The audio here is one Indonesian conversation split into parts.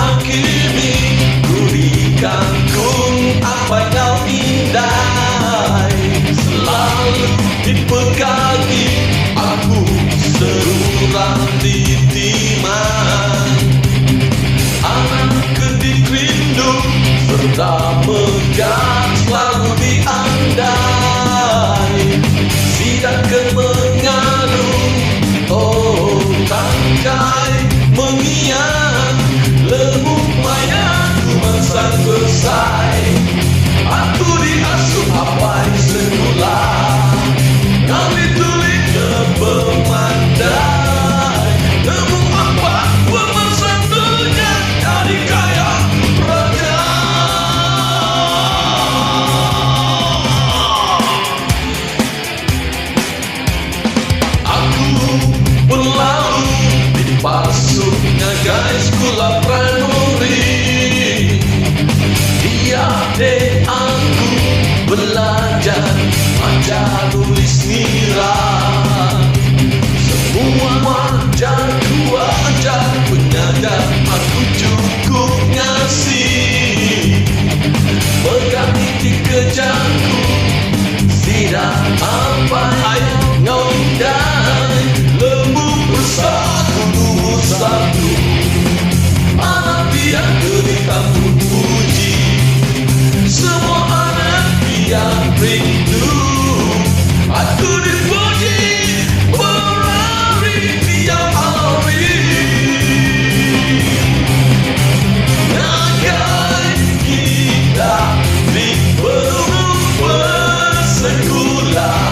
Akhiri ku dikagum apa kau indai, selalu dipegagi aku seorang ditiman. Anak kedik rindu serta megah selalu diandai, sidakan mengadu oh tangkai mengiang lembut mayaku masang besai. Aku diasuh apai semula, kau ditulis ke pemandai. Lembut apa pemesan dunia jadi kaya raja. Aku berlalu di pasuknya guys kula pramuri. Dia dek aku belajar baca tulis nira. Semua wajahku ajar penyadar aku cukup ngasih. Pegang di kejarku tidak apa yang ngondai. Lembu bersatu nomor satu, anak biar kamu puji. Semua anak biar rindu aku dipuji. Berlari tiap hari nagai kita di belum bersekolah.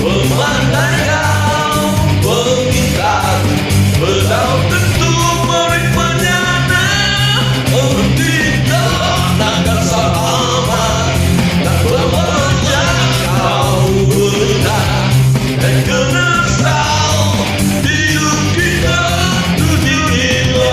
Pemandangan pengikat bedau tentu merik menyana. Tidak naga selamat dan bekerja kau benar. Dan kenesal hidup kita dunia.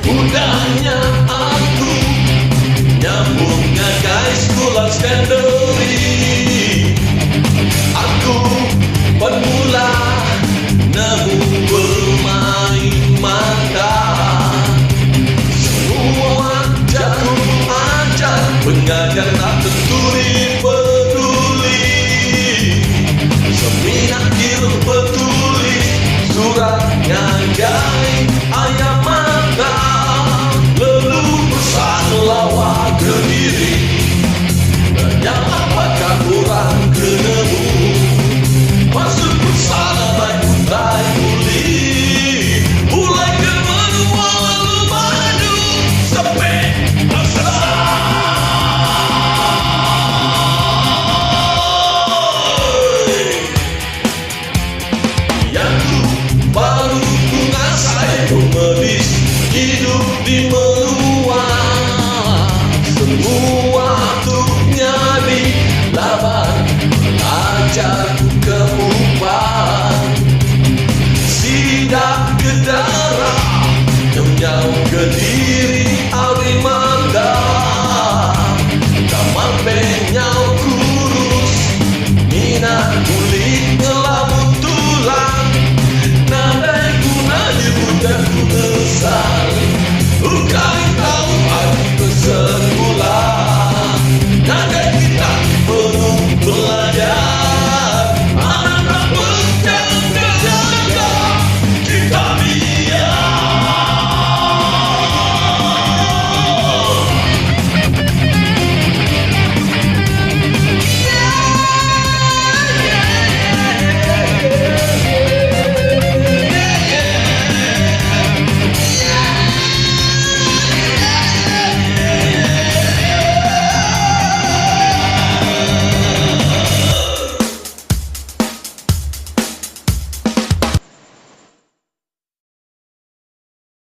Mudahnya aku nyambungnya guys kulat skandali. Aku pemula namun bermain mata. Semua wajahku ajar pengajar tak tentu peduli. Seminat kil petulis surat ngagai ayam mata. Lalu pesan lawak ke diri